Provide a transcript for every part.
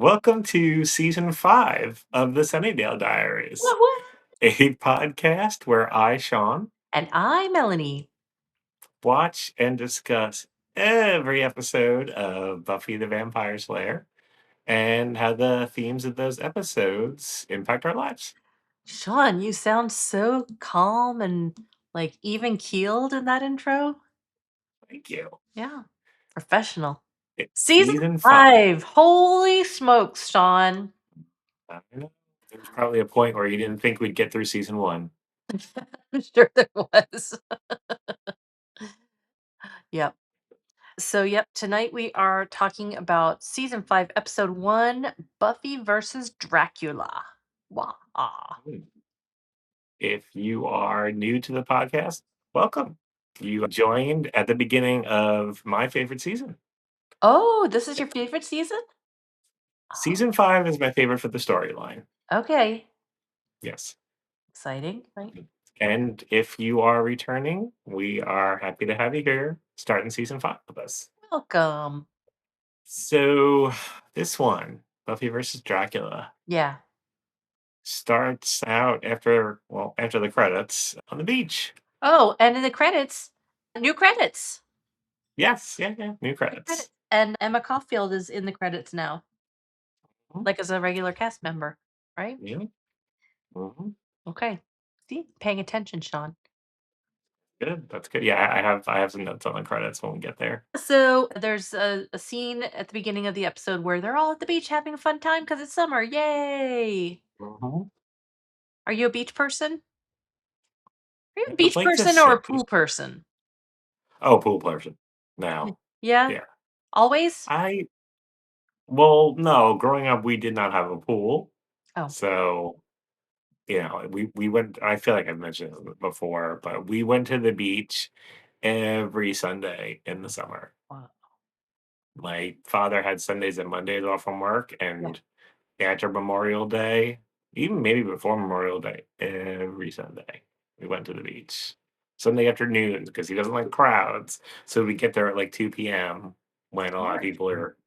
Welcome to season 5 of the Sunnydale Diaries, What, what? a podcast where I, Sean, And I, Melanie. watch and discuss every episode of Buffy the Vampire Slayer and how the themes of those episodes impact our lives. Sean, you sound so calm and like even keeled in that intro. Thank you. Yeah. Professional. It's Season season 5. 5. Holy smokes, Sean. I know. There's probably a point where you didn't think we'd get through season 1. I'm sure there was. Yep. So, tonight we are talking about season 5, episode 1, Buffy versus Dracula. Wah. If you are new to the podcast, welcome. You joined at the beginning of my favorite season. Oh, this is your favorite season? Season 5 is my favorite for the storyline. Okay. Yes. Exciting, right? And if you are returning, we are happy to have you here starting season 5 with us. Welcome. So, this one, Buffy versus Dracula, Yeah. starts out after the credits on the beach. Oh, and in the credits, new credits. Yes, yeah, yeah, new New credits. credits. And Emma Caulfield is in the credits now, Mhm. like as a regular cast member, right? Yeah. Mhm. Okay. See, paying attention, Sean. Good. That's good. Yeah, I have some notes on the credits when we get there. So there's a scene at the beginning of the episode where they're all at the beach having a fun time because it's summer. Yay! Mhm. Are you a beach person? Are you a I would beach like to person or say, a pool person? oh, pool person. Y- Now, Yeah, yeah. always. I Well, no, growing up, we did not have a pool. Oh, So, we went I feel like I've mentioned this before, but we went to the beach every Sunday in the summer. wow. My father had Sundays and Mondays off from work, Yeah. and after Memorial Day, even maybe before Memorial Day, every Sunday, we went to the beach. Sunday afternoons because he doesn't like crowds, so we get there at, like, 2 p.m. when a lot of Smart. people are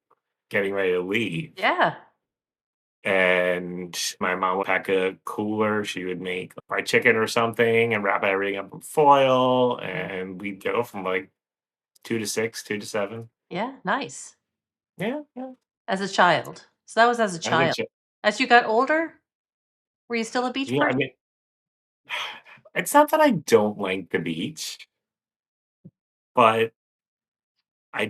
getting ready to leave. Yeah. And my mom would pack a cooler. She would make fried chicken or something and wrap everything up in foil. Yeah. And we'd go from like 2 to 6, 2 to 7. Yeah. Nice. Yeah, yeah. As a child. So that was as a As a child. chi- As you got older, were you still a beach I person? mean, it's not that I don't like the beach, but I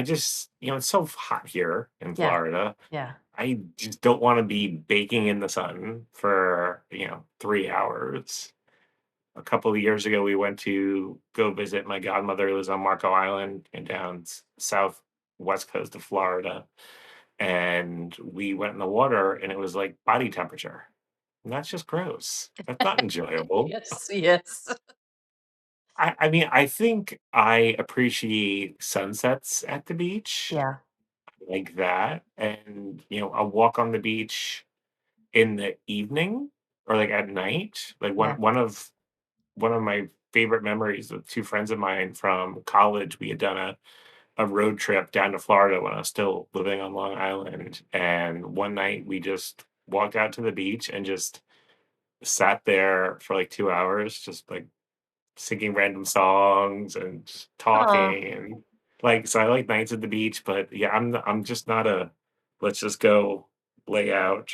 just, it's so hot here in Yeah. Florida. Yeah. I just don't want to be baking in the sun for, 3 hours. A couple of years ago, we went to go visit my godmother who lives on Marco Island and down southwest coast of Florida. And we went in the water and it was like body temperature. And that's just gross. That's not enjoyable. Yes, yes. I mean, I think I appreciate sunsets at the beach Yeah, like that. And, a walk on the beach in the evening or like at night. Like yeah. one of my favorite memories with two friends of mine from college, we had done a road trip down to Florida when I was still living on Long Island. And one night we just walked out to the beach and just sat there for like 2 hours, just like singing random songs and just Oh, talking. And like, so I like nights at the beach, but yeah, I'm just not a let's just go lay out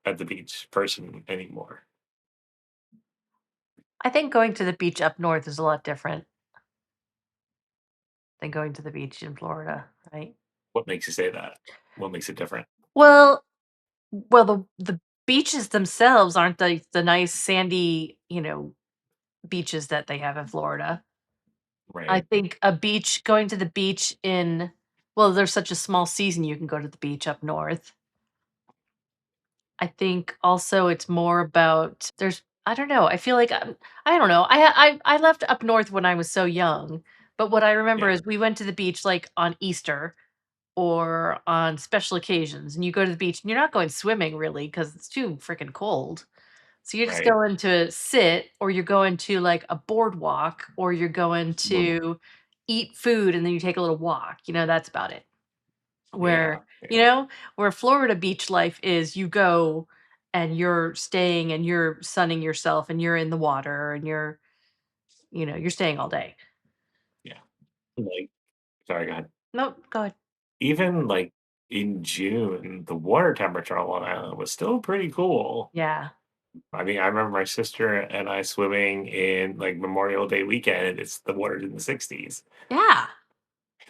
at the beach person anymore. I think going to the beach up north is a lot different than going to the beach in Florida, right? What makes you say that? What makes it different? Well, the beaches themselves aren't the nice sandy, beaches that they have in Florida. I Right. think going to the beach there's such a small season you can go to the beach up north. I think also it's more about I don't know. I feel like I don't know. I left up north when I was so young, but what I remember Yeah. is we went to the beach like on Easter or on special occasions, and you go to the beach and you're not going swimming really because it's too freaking cold. So you're just Right. going to sit, or you're going to like a boardwalk, or you're going Mhm. to eat food, and then you take a little walk. That's about it. Yeah, where, you yeah, know, where Florida beach life is you go and you're staying and you're sunning yourself and you're in the water and you're staying all day. yeah. Like sorry, go ahead. Nope, go ahead. Even, like, in June, the water temperature on Long Island was still pretty cool. Yeah. I mean, I remember my sister and I swimming in, like, Memorial Day weekend, and it's the water's in the 60s. Yeah.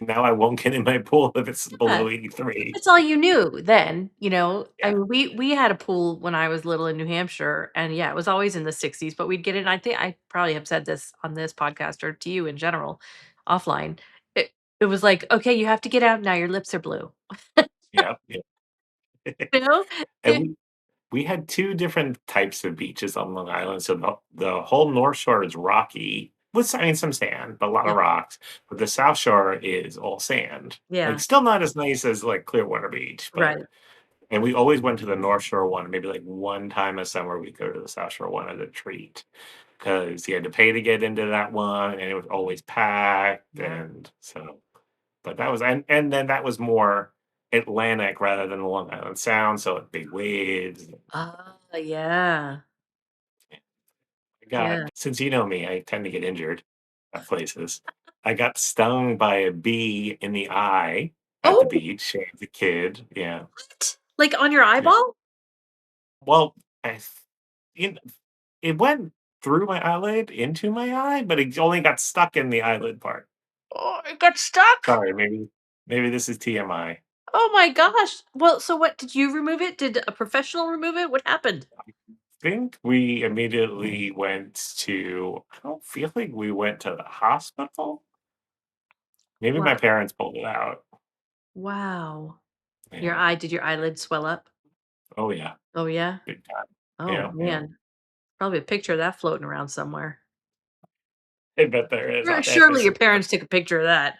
Now I won't get in my pool if it's Yeah. below 83. That's all you knew then. I Yeah, mean, we had a pool when I was little in New Hampshire, and yeah, it was always in the 60s, but we'd get in. I think I probably have said this on this podcast or to you in general, offline. It it was like, okay, you have to get out now. Your lips are blue. yep, yep. You know? And we had 2 different types of beaches on Long Island, so the whole North Shore is rocky with I mean, some sand, but a lot of Yep. rocks, but the South Shore is all sand. Like, Yeah. still not as nice as, like, Clearwater Beach, but Right. and we always went to the North Shore one, maybe, like, one time a summer, we'd go to the South Shore one as a treat, because you had to pay to get into that one, and it was always packed, Yeah. and so but that was and then that was more Atlantic rather than the Long Island Sound, so big waves. Yeah. I got Yeah. since you know me, I tend to get injured at places. I got stung by a bee in the eye at the Oh, beach as a kid, yeah, what? Like on your yeah. eyeball? Well, I th you it went through my eyelid into my eye, but it only got stuck in the eyelid part. Oh, it got stuck? Sorry, maybe this is TMI. Oh my gosh. Well, so what did you remove it? Did a professional remove it? What happened? Think we immediately went to I don't feel like we went to the hospital? Maybe Wow. my parents pulled it out. Wow. Yeah. Did your eyelid swell up? Oh, yeah. Oh yeah? Big time. Oh Yeah, yeah. man. Probably a picture of that floating around somewhere. I bet there is on Surely your Etsy. parents took a picture of that.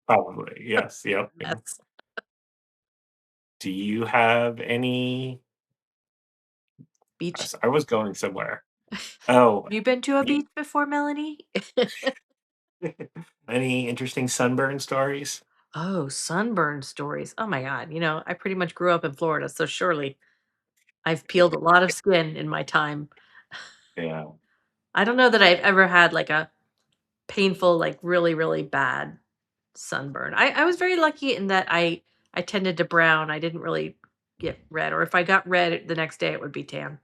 Probably, yes, yep, yep. That's Do you have any beach. I was going somewhere. Oh, You been to a y beach before, Melanie? any interesting sunburn stories? Oh, sunburn stories. Oh my god. I pretty much grew up in Florida, so surely I've peeled a lot of skin in my time. Yeah. I don't know that I've ever had like a painful, like really, really bad sunburn. I was very lucky in that I tended to brown. I didn't really get red, or if I got red the next day, it would be tan.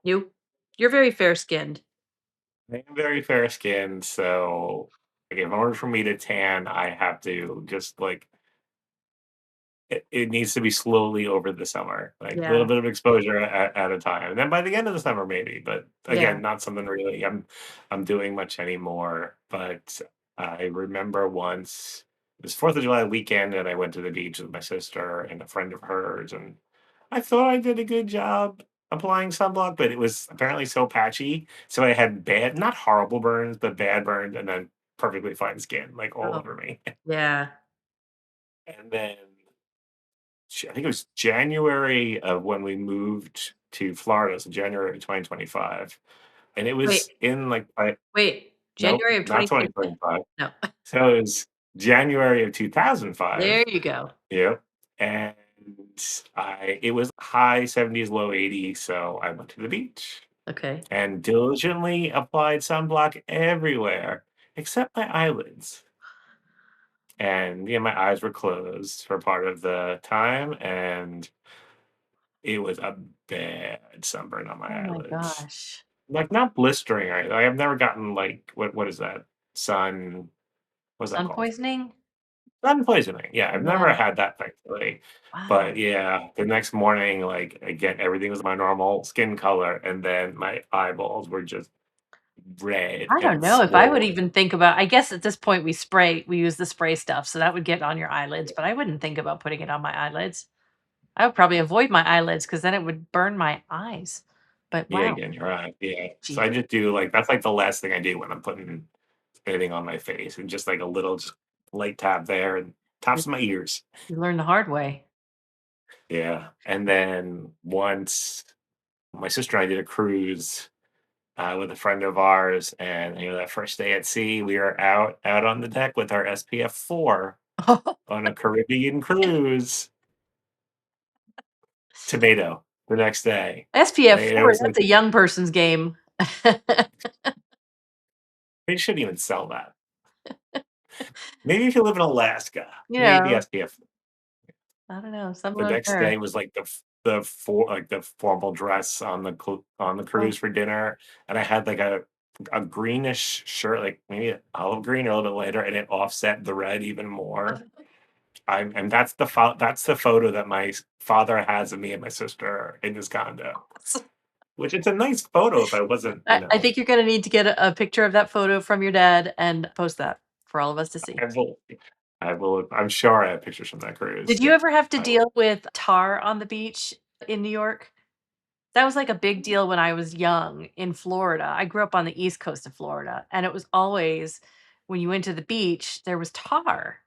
You? You're very fair skinned. I am very fair skinned, so, like, in order for me to tan, I have to just, like it needs to be slowly over the summer, like, a little Yeah. bit of exposure at a time, and then by the end of the summer, maybe, but, Yeah. again, not something really I'm doing much anymore, but I remember once it was 4th of July weekend, and I went to the beach with my sister and a friend of hers, and I thought I did a good job applying sunblock, but it was apparently so patchy, so I had bad not horrible burns, but bad burns, and then perfectly fine skin, like, all Oh, over me, yeah. and then I think it was January of when we moved to Florida, so January 2025, and it Wait, was in, like, I wait. nope, January of not 2025? 2025. No. So it was January of 2005. There you go. Yep, and it was high 70s, low 80s, so I went to the beach Okay. and diligently applied sunblock everywhere except my eyelids, and, yeah, my eyes were closed for part of the time, and it was a bad sunburn on my Oh my eyelids. gosh. Like, not blistering or anything, I've never gotten, like, what is that? Sun what's that Sun called? poisoning? Sun poisoning, yeah, I've never Yeah. had that, thankfully, Wow. but, yeah, the next morning, like, again, everything was my normal skin color, and then my eyeballs were just red I don't and know if I would swollen. even think about. I guess at this point we use the spray stuff, so that would get on your eyelids, but I wouldn't think about putting it on my eyelids. I would probably avoid my eyelids because then it would burn my eyes. But Yeah, wow, again, you're right, yeah, so I Jesus, just do, like that's, like, the last thing I do when I'm putting anything on my face, and just, like, a little just light tap there and you tops of my ears. you learn the hard way. Yeah, and then once my sister and I did a cruise, with a friend of ours, and, that first day at sea, we were out on the deck with our SPF 4, on a Caribbean cruise. Tomato the next day. SPF It 4, was like that's a young person's game. they shouldn't even sell that. Maybe if you live in Alaska, You maybe know, SPF. I don't know, something The like next there. day was like the formal dress on the Oh, cruise for dinner, and I had like a greenish shirt, like maybe olive green or a little bit later, and it offset the red even more. And that's the photo that my father has of me and my sister in his condo, which it's a nice photo if I wasn't, I think you're gonna need to get a picture of that photo from your dad and post that for all of us to see. I will I'm sure I have pictures from that cruise. Did you Yeah, ever have to I will. deal with tar on the beach in New York? That was like a big deal when I was young in Florida. I grew up on the East Coast of Florida, and it was always when you went to the beach, there was tar.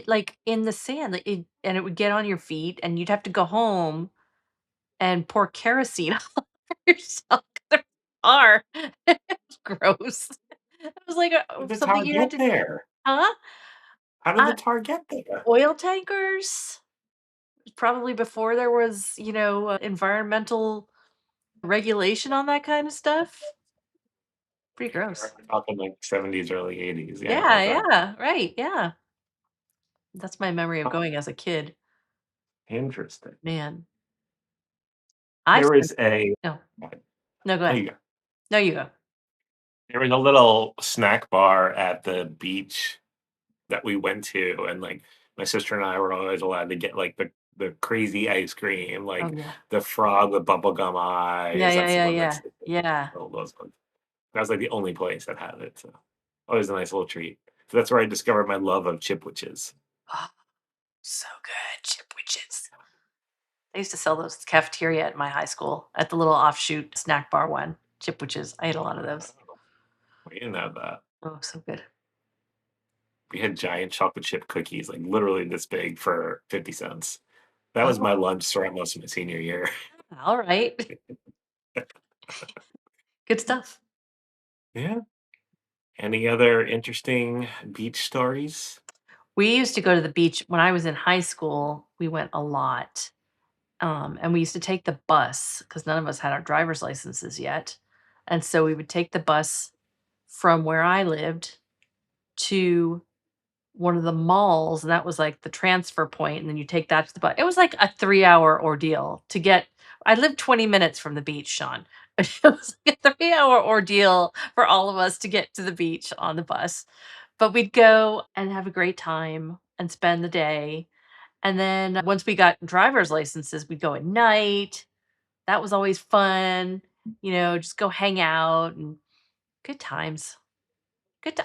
Like in the sand, and it would get on your feet, and you'd have to go home and pour kerosene all over yourself 'cause there was tar. It was gross. It was like How did the something tar you had get to. there? Huh? How did Uh, the tar get there? Oil tankers? Probably before there was, environmental regulation on that kind of stuff. Pretty We're gross. talking like 70s, early 80s. Yeah, Yeah, okay. yeah, right, yeah. That's my memory of Huh, going as a kid. interesting. Man, I There spent was a no. No, go oh, ahead. you go. No, you go. There was a little snack bar at the beach that we went to, and, like, my sister and I were always allowed to get, like, the crazy ice cream, Oh, like, yeah. the frog with bubblegum Yeah, eyes, yeah, that's the yeah, one yeah. that's Yeah. oh, those ones. That was, like, the only place that had it, so always a nice little treat. So that's where I discovered my love of chipwiches. Oh, so good, chipwiches. They used to sell those at the cafeteria at my high school, at the little offshoot snack bar one. Chipwiches. I ate a lot of those. Oh, we didn't have that. Oh, so good. We had giant chocolate chip cookies, like, literally this big for 50 cents. That was Oh, my lunch throughout most of my senior year. all right. Good stuff. Yeah. Any other interesting beach stories? We used to go to the beach when I was in high school. We went a lot. And we used to take the bus because none of us had our driver's licenses yet. And so we would take the bus from where I lived to one of the malls, and that was like the transfer point, and then you take that to the bus. It was like a 3-hour ordeal to get. I lived 20 minutes from the beach, Sean. It was like a 3-hour ordeal for all of us to get to the beach on the bus. But we'd go and have a great time and spend the day. And then once we got driver's licenses, we'd go at night. That was always fun, just go hang out and good times.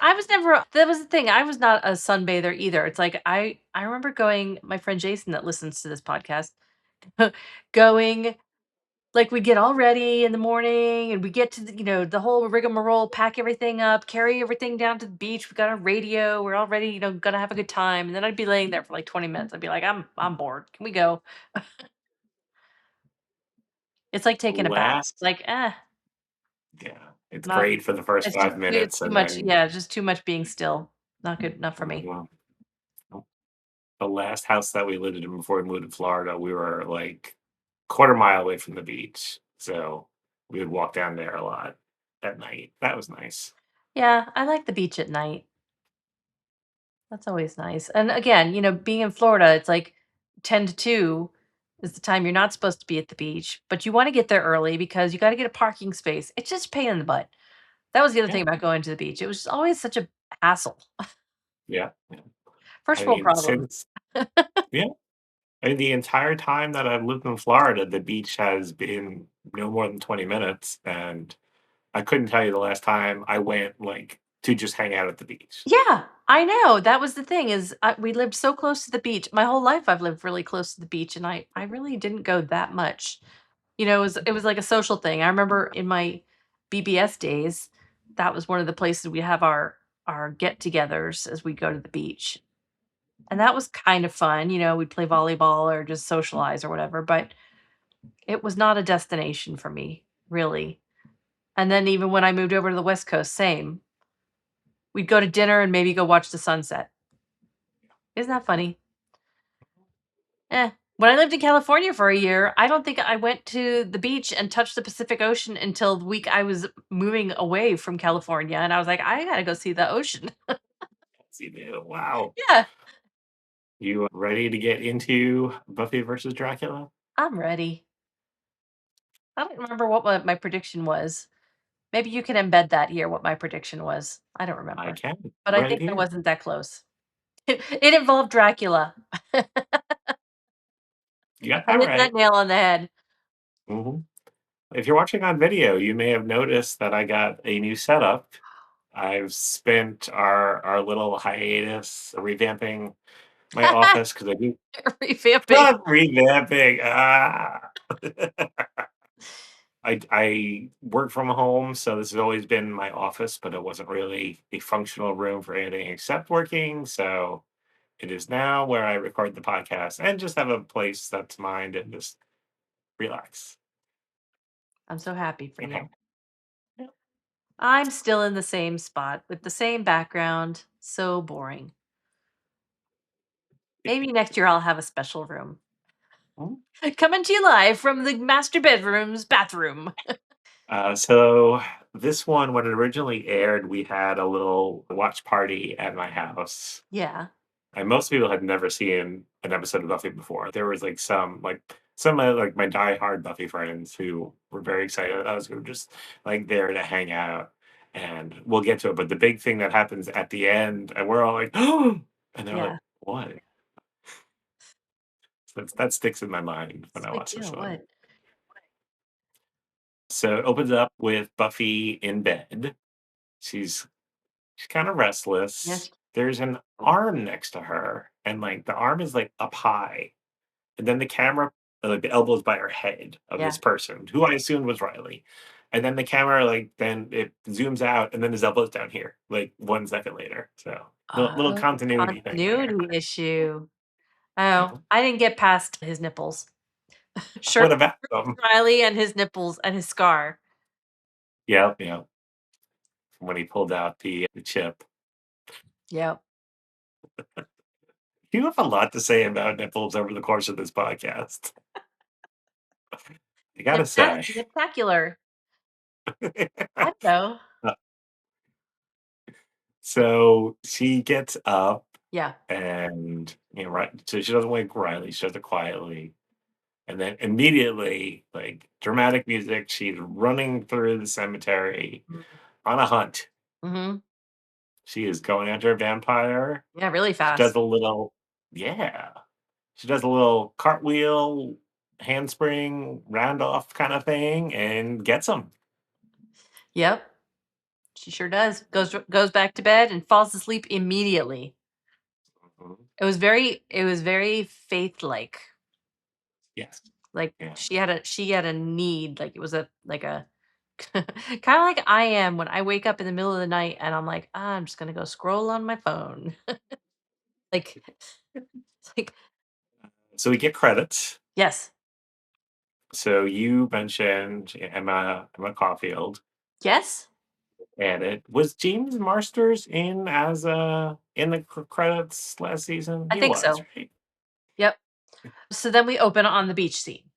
I was never that was the thing, I was not a sunbather either. It's like I remember going my friend Jason that listens to this podcast, going like, we'd get all ready in the morning and we get to the whole rigmarole, pack everything up, carry everything down to the beach. We got a radio. We're all ready, gonna have a good time. And then I'd be laying there for like 20 minutes. I'd be like, I'm bored. Can we go? It's like The taking a bath. last Like, yeah, it's not great for the first it's just 5 it's minutes too and much. then Yeah, it's just too much being still. Not good enough for me. mhm. The last house that we lived in before we moved to Florida, we were, like, quarter mile away from the beach, so we would walk down there a lot at night. That was nice. Yeah, I like the beach at night. That's always nice. And again, being in Florida, it's like 10 to 2 is the time you're not supposed to be at the beach, but you want to get there early because you got to get a parking space. It's just a pain in the butt. That was the other Yeah, thing about going to the beach. It was always such a hassle. yeah, yeah. First I world mean, problems. since yeah, I mean, the entire time that I've lived in Florida, the beach has been no more than 20 minutes, and I couldn't tell you the last time I went, like, to just hang out at the beach. Yeah, I know. That was the thing is we lived so close to the beach. My whole life I've lived really close to the beach and I really didn't go that much. It was like a social thing. I remember in my BBS days, that was one of the places we have our get-togethers as we go to the beach. And that was kind of fun, we'd play volleyball or just socialize or whatever, but it was not a destination for me, really. And then even when I moved over to the West Coast, same. We'd go to dinner and maybe go watch the sunset. Isn't that funny? Eh. When I lived in California for a year, I don't think I went to the beach and touched the Pacific Ocean until the week I was moving away from California, and I was like, "I gotta go see the ocean." Yes, you do. Wow. Yeah, You ready to get into Buffy versus Dracula? I'm ready. I don't remember what my prediction was. Maybe you can embed that here, what my prediction was. I don't I remember, can. but I Right think I here. wasn't that close. It involved Dracula. You got I that hit that right. nail on the head. Mhm. If you're watching on video, you may have noticed that I got a new setup. I've spent our little hiatus revamping my office because I do Revamping. not revamping. I work from home, so this has always been my office, but it wasn't really a functional room for anything except working. So it is now where I record the podcast and just have a place that's mine and just relax. I'm so happy for Okay. you. I'm still in the same spot with the same background. So boring. Maybe next year I'll have a special room. Coming to you live from the master bedroom's bathroom. So this one, when it originally aired, we had a little watch party at my house. Yeah. And most people had never seen an episode of Buffy before. There was some like my diehard Buffy friends who were very excited about us, who were just like there to hang out. And we'll get to it. But the big thing that happens at the end, and we're all like, oh, and they're like, Yeah. what? So that sticks in my mind It's when a I big watch this deal. one. What? So it opens up with Buffy in bed. She's She's kinda Yes. restless. There's an arm next to her, and, like, the arm is, like, up high, and then the camera like, the elbow's by her head of Yeah. this person, who I assumed was Riley, and then the camera, like, then it zooms out, and then his elbow's down here, like, 1 second later, so little Oh, continuity thing there. continuity issue. Oh, Mhm. I didn't get past his nipples. Sure, What about them? Riley and his nipples and his scar. Yep, yep, when he pulled out the chip. Yep. You have a lot to say about nipples over the course of this podcast. I gotta say. Niptacular. I don't know. So she gets up Yeah. and, right, so she doesn't wake Riley, she does it quietly, and then immediately, like, dramatic music, she's running through the cemetery on a hunt. Mhm. She is going after a vampire. Yeah, really She does fast. a little Yeah. She does a little cartwheel, handspring, round off kinda thing and gets him. Yep. She sure does. Goes back to bed and falls asleep immediately. Mhm. It was very faith-like. Yes. Like, Yeah. she had a need, like, it was a kinda like I am when I wake up in the middle of the night and I'm like, "I'm just gonna go scroll on my phone." Like, it's like So we get credits. yes. So you mentioned Emma Caulfield. Yes? And it was James Marsters in as, in the credits last season? I He think was, so. right? Yep. So then we open on the beach scene,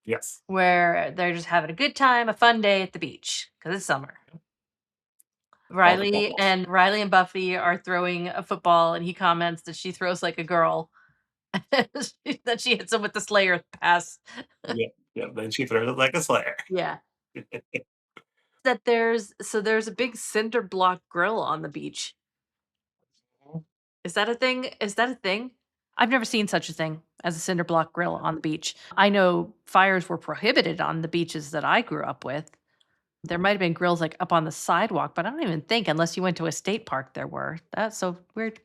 Yes. where they're just having a good time, a fun day at the beach because it's summer. All the Riley balls. and Riley and Buffy are throwing a football, and he comments that she throws like a girl, that she hits him with the Slayer pass. Yeah, yeah, then she throws it like a slayer. Yeah. There's a big cinder block grill on the beach. Is that a thing? Is that a thing? I've never seen such a thing as a cinder block grill on the beach. I know fires were prohibited on the beaches that I grew up with. There might have been grills like up on the sidewalk, but I don't even think unless you went to a state park there were. That's so weird.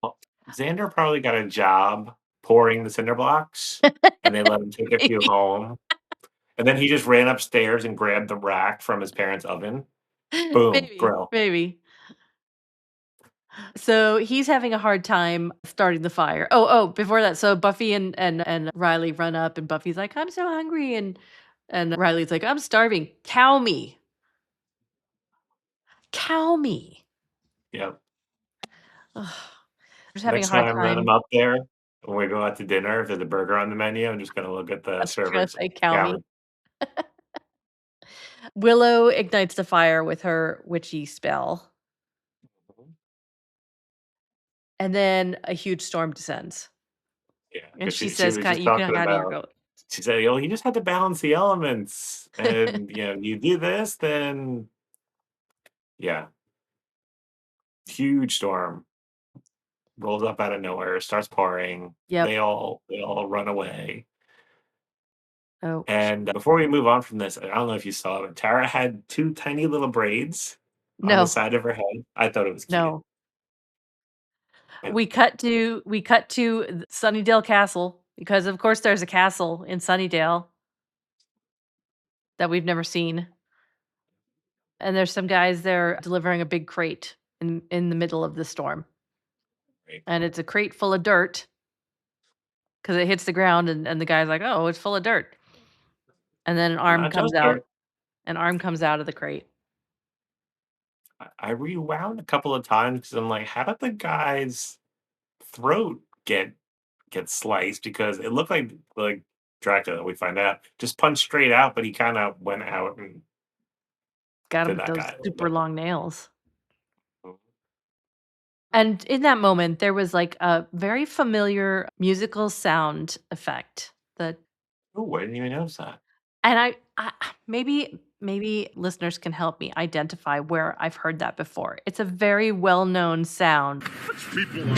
Well, Xander probably got a job pouring the cinder blocks, and they let him take a few Maybe. home, and then he just ran upstairs and grabbed the rack from his parents' oven. Boom, Maybe. grill. Maybe. So he's having a hard time starting the fire. Before that, so Buffy and Riley run up, and Buffy's like, "I'm so hungry," and Riley's like, "I'm starving. Cow me, cow me." Yep. Ugh. just having a Next hard time that I'm time. up there, when we go out to dinner, if there's a burger on the menu, I'm just gonna look at I the was gonna server's say cow me. counter. Willow ignites the fire with her witchy spell, and then a huge storm descends. Yeah, And because she she says, was "Ki just you can talking kinda your about goat." she said, "Oh, you just have to balance the elements, and, you do this, then" yeah, huge storm rolls up out of nowhere, starts pouring, Yep. they all run away, Oh, sh and before we move on from this, I don't know if you saw, but Tara had 2 tiny little braids on the no, side of her head. I thought it was cute. no. I We cut to Sunnydale Castle, because, of course, there's a castle in Sunnydale that we've never seen, and there's some guys there delivering a big crate in the middle of the storm, right. and it's a crate full of dirt because it hits the ground, and the guy's like, "Oh, it's full of dirt," and then Not just her. an arm comes out of the crate. I rewound a couple of times because 'cause I'm like, "How did the guy's throat get sliced?" Because it looked like Dracula, we find out, just punched straight out, but he kinda went out and Got him to with that those guy. super long nails. Mhm. And in that moment, there was, like, a very familiar musical sound effect that Ooh, I didn't even notice that. and I maybe listeners can help me identify where I've heard that before. It's a very well-known sound, People are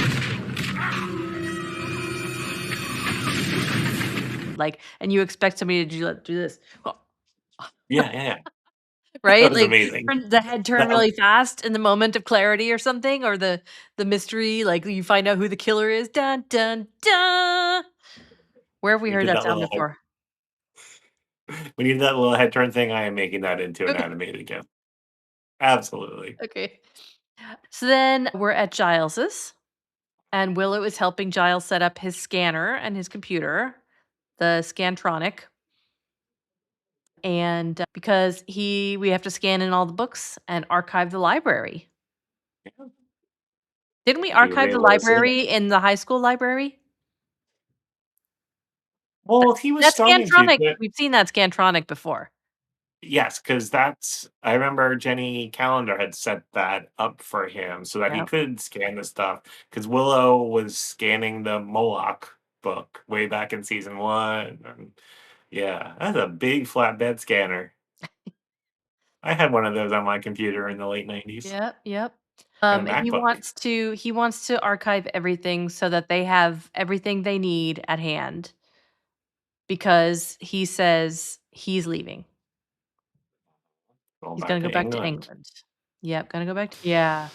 like, and you expect somebody to do this, Yeah, yeah, yeah. That right? was Like, amazing. turn the head turn That really fast in the moment of clarity or something, or the mystery, like, you find out who the killer is, dun, dun, dun. Where have we we heard did that that sound little head before? when you did that little head turn thing, I am making that into an animated GIF. Absolutely. Okay. So then we're at Giles's, and Willow is helping Giles set up his scanner and his computer, the Scantronic. And because we have to scan in all the books and archive the library. Yeah, Didn't we he was archive the able to see it. library in the high school library? Well, he was That's starting to, Scantronic. but We've seen that Scantronic before. yes, because that's I remember Jenny Calendar had set that up for him so that he Yeah. could scan the stuff. Because Willow was scanning the Moloch book way back in season 1, and yeah, that's a big flatbed scanner. I had one of those on my computer in the late '90s, Yep, yep. and a He MacBook. wants to archive everything so that they have everything they need at hand, because he says he's leaving. Going He's back gonna go to back to England. England. Yep, gonna go back to yeah,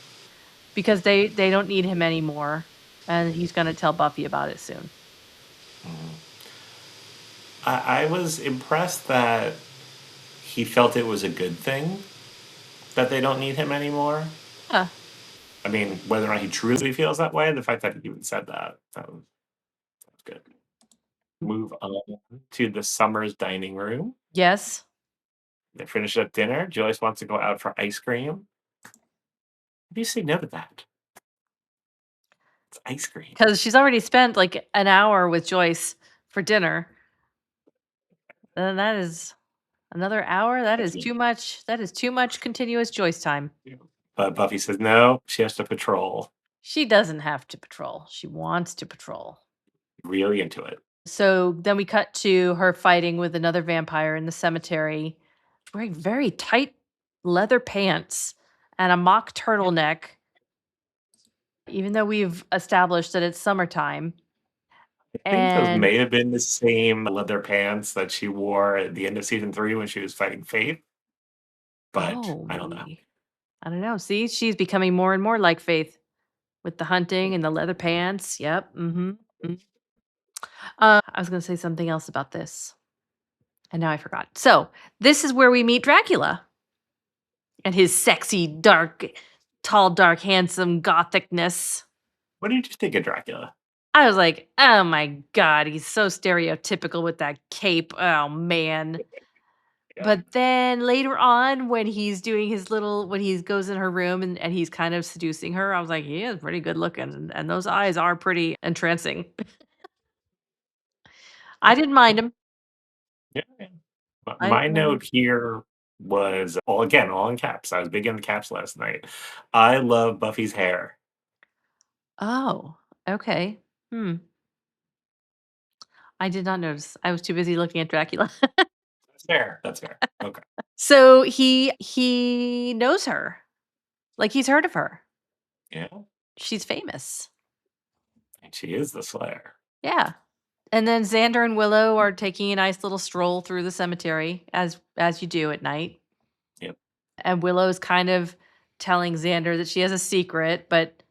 because they don't need him anymore, and he's gonna tell Buffy about it soon. Mhm. I was impressed that he felt it was a good thing that they don't need him anymore. Yeah. I mean, whether or not he truly feels that way, the fact that he even said that was good. Move on to the Summers dining room. Yes, They finish up dinner. Joyce wants to go out for ice cream. How do you say no to that? It's ice cream. because she's already spent, like, an hour with Joyce for dinner, and that is another hour, That's me. that is too much continuous Joyce time. But Buffy says no, she has to patrol. She doesn't have to patrol, she wants to patrol. Really into it. So, then we cut to her fighting with another vampire in the cemetery, wearing very tight leather pants and a mock turtleneck, even though we've established that it's summertime, I think those and may have been the same leather pants that she wore at the end of season 3 when she was fighting Faith, but oh, I don't know. maybe. I don't know, see, she's becoming more and more like Faith with the hunting and the leather pants, yep, mhm, mm. I was gonna say something else about this, and now I forgot. So, this is where we meet Dracula and his sexy, dark, tall, dark, handsome gothicness. What did you think of Dracula? I was like, "Oh my god, he's so stereotypical with that cape, oh man." Yeah. But then later on, when he goes in her room and he's kind of seducing her, I was like, "He is pretty good looking, and those eyes are pretty entrancing." I didn't mind him. Yeah, yeah. But I my didn't mind him. note here was all again, all in caps. I was big into caps last night. I love Buffy's hair. Oh, okay. Hmm. I did not notice. I was too busy looking at Dracula. That's fair. That's fair. Okay. So he knows her. Like, he's heard of her. Yeah. She's famous. And she is the Slayer. Yeah. And then Xander and Willow are taking a nice little stroll through the cemetery as you do at night. Yep. And Willow's kind of telling Xander that she has a secret, but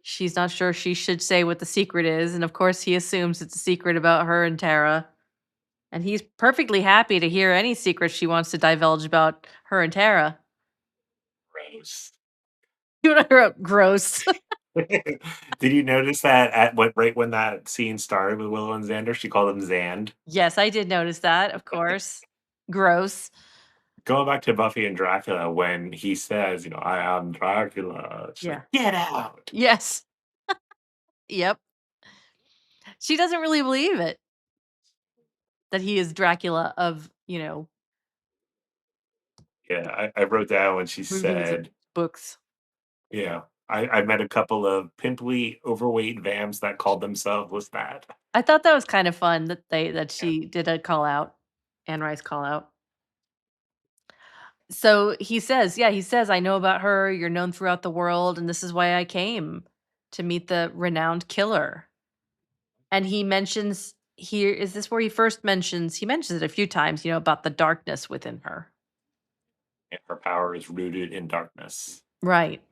she's not sure she should say what the secret is. And of course, he assumes it's a secret about her and Tara. And he's perfectly happy to hear any secret she wants to divulge about her and Tara. Gross. You know, her gross. Did you notice that at what right when that scene started with Willow and Xander, she called him Xand? Yes, I did notice that, of course. Gross. Going back to Buffy and Dracula, when he says, "I am Dracula," she's like, Yeah. "Get out!" Yes. Yep. She doesn't really believe it that he is Dracula of, Yeah, I wrote down when she movies and said, books. "Yeah, I met a couple of pimply, overweight vamps that called themselves that." I thought that was kind of fun that Yeah, she did a call out, Anne Rice call out. So he says, "I know about her. You're known throughout the world, and this is why I came to meet the renowned killer." And he mentions here, is this where he mentions it a few times, about the darkness within her. and her power is rooted in darkness. Right.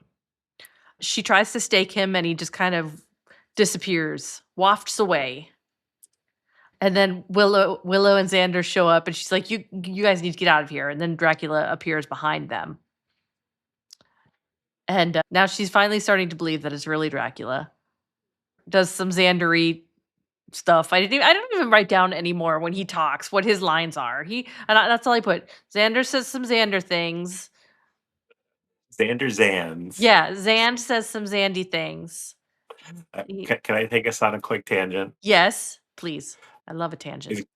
She tries to stake him and he just kind of disappears, wafts away. And then Willow and Xander show up and she's like, You guys need to get out of here." And then Dracula appears behind them. And now she's finally starting to believe that it's really Dracula. Does some Xandery stuff. I don't even write down anymore when he talks what his lines are. That's all I put. Xander says some Xander things. Xander Zans. Yeah, Xand says some Zandy things. He Can I take us on a quick tangent? Yes, please. I love a tangent. It's,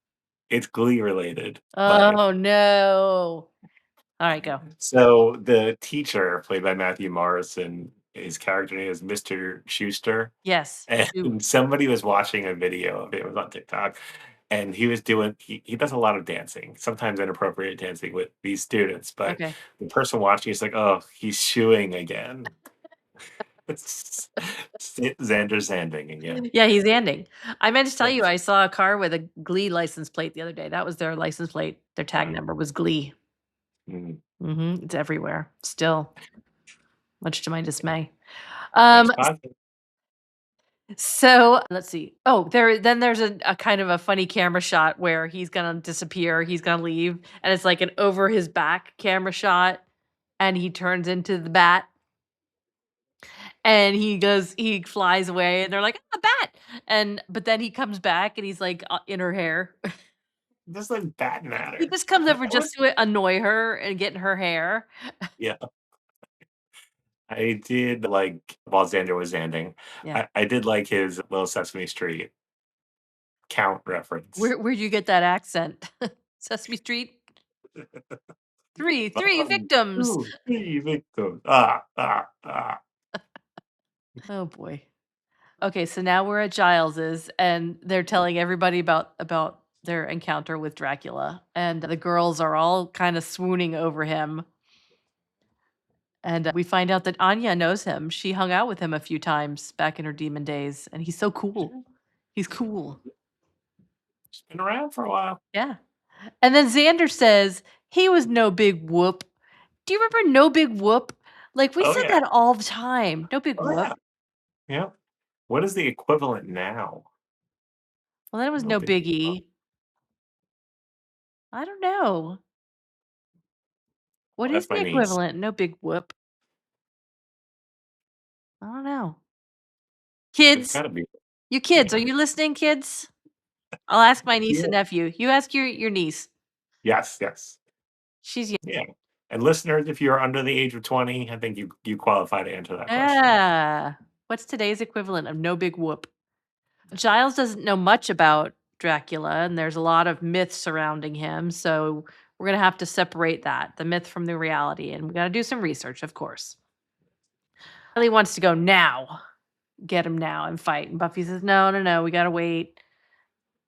it's Glee related, but Oh, no. Alright, go. so the teacher, played by Matthew Morrison, his character name is Mr. Schuster. Yes. Shoot. And somebody was watching a video of it, it was on TikTok, and he does a lot of dancing, sometimes inappropriate dancing with these students, but Okay. the person watching is like, "Oh, he's shooing again." It's Xander Xanding again. Yeah, he's Xanding. I meant to tell you, Yes. I saw a car with a Glee license plate the other day. That was their license plate. Their tag Wow. number was Glee. Mm, Mhm, it's everywhere, still, much to my yeah. dismay. That's Um, positive. so let's see. Oh, there's a kind of a funny camera shot where he's gonna disappear, he's gonna leave, and it's like an over his back camera shot, and he turns into the bat, and he flies away, and they're like, "Ah, bat!" But then he comes back, and he's like in her hair. Just like batting at He her. just comes over I would just to annoy her and get in her hair. Yeah. I did like while Xander was Xanding, Yeah. I did like his Little Sesame Street count reference. Where'd you get that accent? Sesame Street? 3 1, victims. 2, 3 victims. Ah, ah, ah. Oh boy. Okay, so now we're at Giles's and they're Yeah. telling everybody about their encounter with Dracula and the girls are all kind of swooning over him. And we find out that Anya knows him. She hung out with him a few times back in her demon days and he's so cool. He's cool. She's been around for a while. Yeah. And then Xander says he was no big whoop. Do you remember no big whoop? Like we Oh, said yeah. that all the time. No big Oh, whoop. yeah. Yeah. What is the equivalent now? Well, that was No no big biggie. I don't know. What I'll is ask the my niece. equivalent? No big whoop. I don't know. It's Kids, gotta be you kids, are yeah. you listening, kids? I'll ask my niece Yeah. and nephew. You ask your niece. Yes, yes. She's y Yeah. And listeners, if you're under the age of 20, I think you qualify to answer that question. yeah. What's today's equivalent of no big whoop? Giles doesn't know much about Dracula, and there's a lot of myth surrounding him, so we're gonna have to separate that, the myth from the reality, and we gotta do some research, of course. Riley wants to go now. Get him now and fight. And Buffy says, "No, no, no, we gotta wait."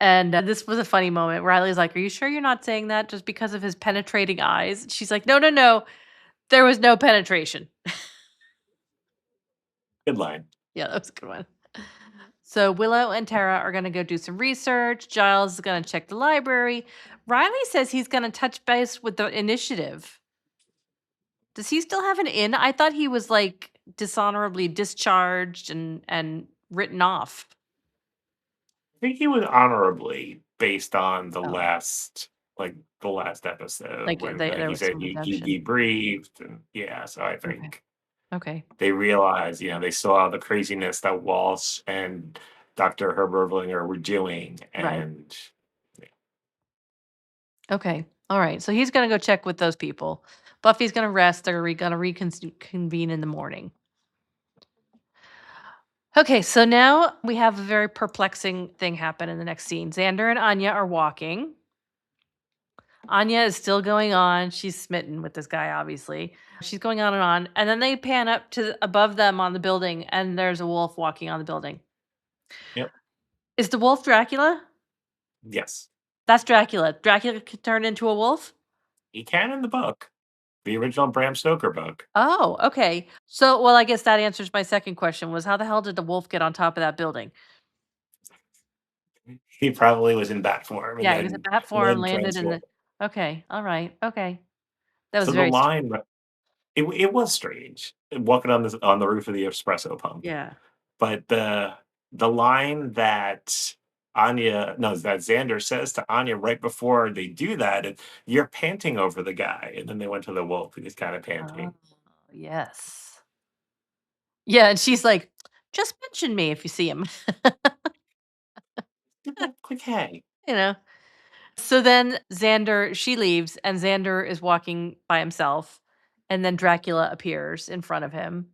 And this was a funny moment. Riley's like, "Are you sure you're not saying that just because of his penetrating eyes?" She's like, "No, no, no. There was no penetration." Good line. Yeah, that was a good one. So Willow and Tara are gonna go do some research. Giles is gonna check the library. Riley says he's gonna touch base with the initiative. Does he still have an in? I thought he was like dishonorably discharged and written off. I think he was honorably based on Oh, the last episode like when there he was said some he redemption. debriefed, and yeah, so I Okay. think Okay. they realized, they saw the craziness that Walsh and Dr. Herberlinger were doing, Right. and Okay. All right. So he's gonna go check with those people. Buffy's gonna rest. They're gonna reconvene in the morning. Okay, so now we have a very perplexing thing happen in the next scene. Xander and Anya are walking. Anya is still going on. She's smitten with this guy, obviously. She's going on, and then they pan up to above them on the building, and there's a wolf walking on the building. yep, Is the wolf Dracula? yes, That's Dracula. Dracula could turn into a wolf? he can in the book, the original Bram Stoker book. Oh, okay. So, well, I guess that answers my second question was how the hell did the wolf get on top of that building? He probably was in bat form and Yeah, he was in then bat and form, then landed in the transformed. Okay, all right, okay. That was So the very str line, it was strange walking on the roof of the espresso pump. Yeah. But the line that Anya no, that Xander says to Anya right before they do that is, "You're panting over the guy," and then they went to the wolf, and he's kinda Oh, panting. yes. Yeah, and she's like, "Just mention me if you see him." Give that quick hey. You know? So then Xander she leaves, and Xander is walking by himself, and then Dracula appears in front of him,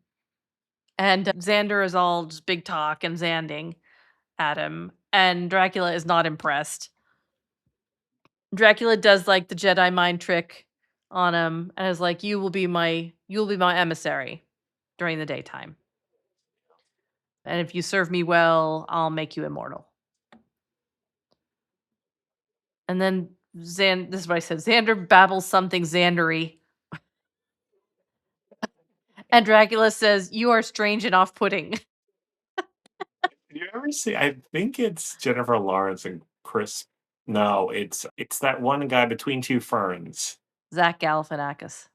and Xander is all just big talk and Xanding at him, and Dracula is not impressed. Dracula does, like, the Jedi mind trick on him and is like, "You'll be my emissary during the daytime, and if you serve me well, I'll make you immortal." And then this is what I said, Xander babbles something Xandery, and Dracula says, "You are strange and off-putting." Did you ever see I think it's Jennifer Lawrence and Chris no, it's that one guy Between Two Ferns. Zach Galifianakis.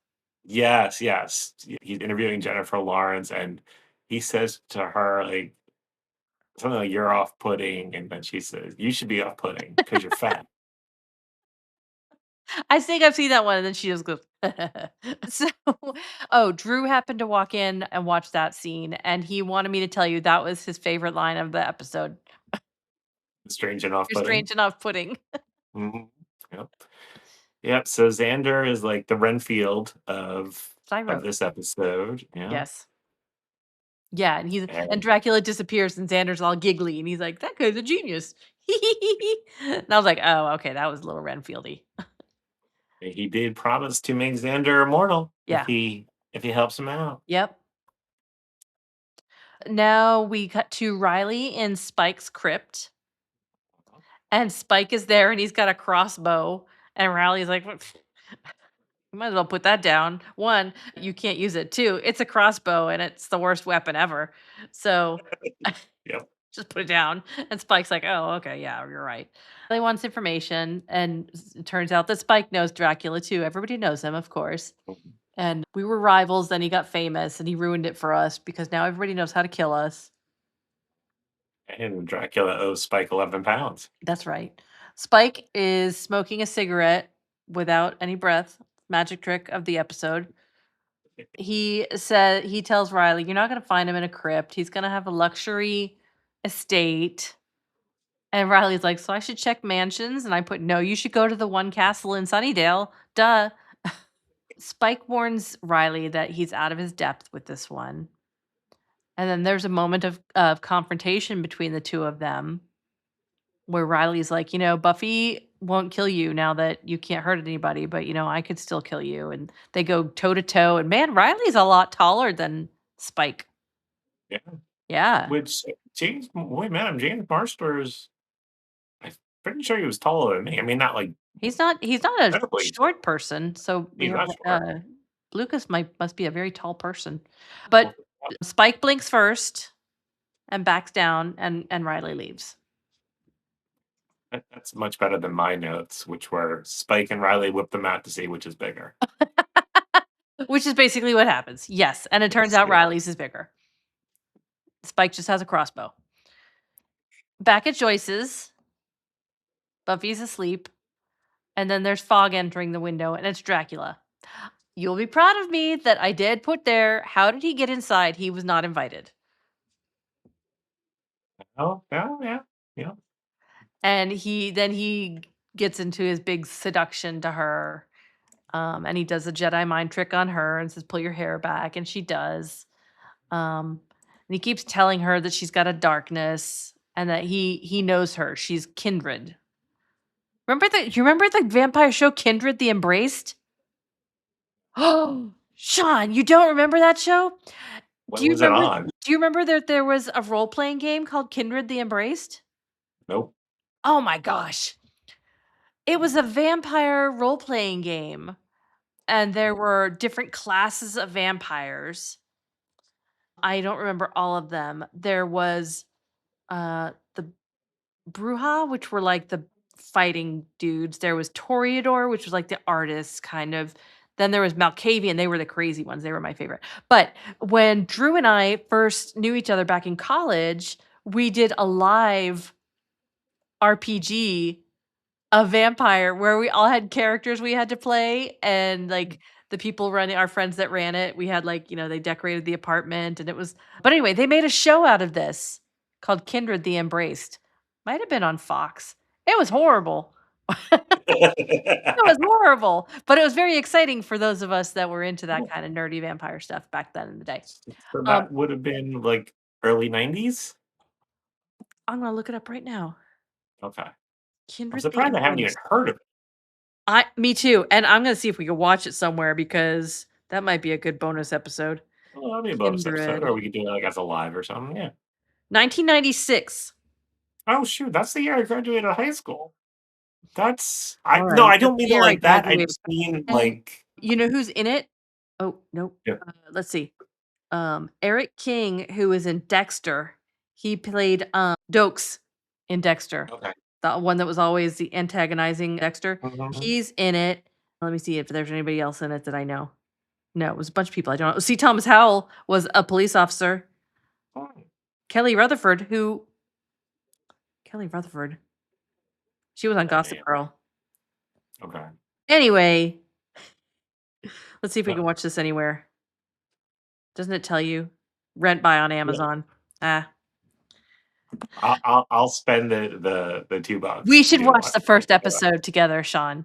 Yes, yes. He's interviewing Jennifer Lawrence, and he says to her, like, something like, "You're off-putting," and then she says, "You should be off-putting putting because 'cause you're fat." I think I've seen that one, and then she just goes, So oh, Drew happened to walk in and watch that scene, and he wanted me to tell you that was his favorite line of the episode. Strange and "You're off-putting. strange and off-putting." Mhm. Yep. Yep, so Xander is like the Renfield I of wrote. this episode, yeah, Yes. Yeah, and and Dracula disappears, and Xander's all giggly, and he's like, "That guy's a genius." And I was like, "Oh, okay, that was a little Renfieldy." he did promise to make Xander immortal Yeah. if he helps him out. Yep. Now we cut to Riley in Spike's crypt, and Spike is there, and he's got a crossbow, and Riley's like, "What you might as well put that down. 1, you can't use it. 2, it's a crossbow, and it's the worst weapon ever. So, Yep. just put it down." And Spike's like, "Oh, okay, yeah, you're right." They wants information, and it turns out that Spike knows Dracula too. Everybody knows him, of course. And we were rivals, then he got famous, and he ruined it for us because now everybody knows how to kill us. And Dracula owes Spike 11 pounds. That's right. Spike is smoking a cigarette without any breath. Magic trick of the episode. He tells Riley, "You're not gonna find him in a crypt. He's gonna have a luxury estate." And Riley's like, "So I should check mansions?" And I put, "No, you should go to the one castle in Sunnydale. Duh." Spike warns Riley that he's out of his depth with this one. And then there's a moment of confrontation between the two of them where Riley's like, Buffy won't kill you now that you can't hurt anybody, but I could still kill you. And they go toe to toe. And man, Riley's a lot taller than Spike. Yeah. Yeah. Which wait, man, James Marsters, I'm pretty sure he was taller than me. I mean, not like He's not a incredibly short person. So he's not short. Lucas must be a very tall person. But Well, Spike blinks first and backs down and Riley leaves. that's much better than my notes, which were Spike and Riley whip them out to see which is bigger. Which is basically what happens. Yes. And it turns Yes, out yeah. Riley's is bigger. Spike just has a crossbow. Back at Joyce's, Buffy's asleep, and then there's fog entering the window, and it's Dracula. You'll be proud of me that I did put there, how did he get inside? He was not invited. Oh, yeah, yeah, yeah. And he gets into his big seduction to her. And he does a Jedi mind trick on her and says, pull your hair back. And she does. And he keeps telling her that she's got a darkness and that he knows her. She's kindred. You remember the vampire show Kindred the Embraced? Oh, Sean, you don't remember that show? Do When you was it remember on? do you remember that there was a role-playing game called Kindred the Embraced? Nope. Oh my gosh. It was a vampire role-playing game, and there were different classes of vampires. I don't remember all of them. There was, the Bruja, which were, like, the fighting dudes. There was Toreador, which was, like, the artists, kind of. Then there was Malkavian, they were the crazy ones, they were my favorite. But when Drew and I first knew each other back in college, we did a live RPG a vampire where we all had characters we had to play and like the people running our friends that ran it, we had like, they decorated the apartment and it was but anyway, they made a show out of this called Kindred the Embraced. Might have been on Fox. It was horrible. It was horrible, but it was very exciting for those of us that were into that kind of nerdy vampire stuff back then in the day. So Um, that would have been like early 90s? I'm gonna look it up right now. Okay. I'm Kindred the surprised I haven't even Embraced. heard of it. Me too, and I'm gonna see if we can watch it somewhere because that might be a good bonus episode. Well, that'll be a bonus episode, Kindred. or we could do it like as a live or something. Yeah. 1996. Oh shoot, that's the year I graduated high school. That's I no, Alright, I that's don't the mean it year I like that. I graduated. just mean And like you know who's in it? Oh, nope. yeah. Let's see. Eric King, who is in Dexter, he played, Dokes in Dexter, Okay. the one that was always the antagonizing Dexter. Mhm. He's in it. Let me see if there's anybody else in it that I know. No, it was a bunch of people I don't know. See, Thomas Howell was a police officer. Oh, Kelly Rutherford, Kelly Rutherford, she was on that Gossip name. Girl. Okay. Anyway, let's see if we Yeah. can watch this anywhere. Doesn't it tell you? Rent by on Yeah. Amazon. Ah. I'll spend the We $2 should to watch watch the it. first episode together, Sean.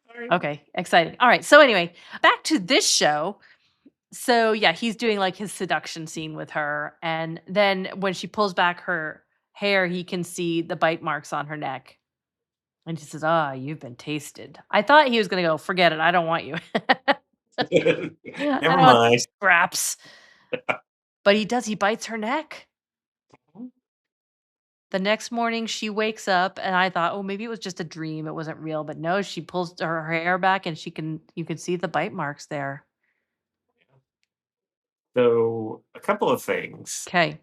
Alright. Okay, exciting. All right, so anyway, back to this show. So, yeah, he's doing, like, his seduction scene with her, and then when she pulls back her hair, he can see the bite marks on her neck, and he says, "Ah, you've been tasted." I thought he was gonna go, "Forget it, I don't want you." I Never don't want mind. scraps. But he does, he bites her neck. The next morning, she wakes up, and I thought, "Oh, maybe it was just a dream, it wasn't real," but no, she pulls her hair back, and you can see the bite marks there. So, a couple of things. 'Kay.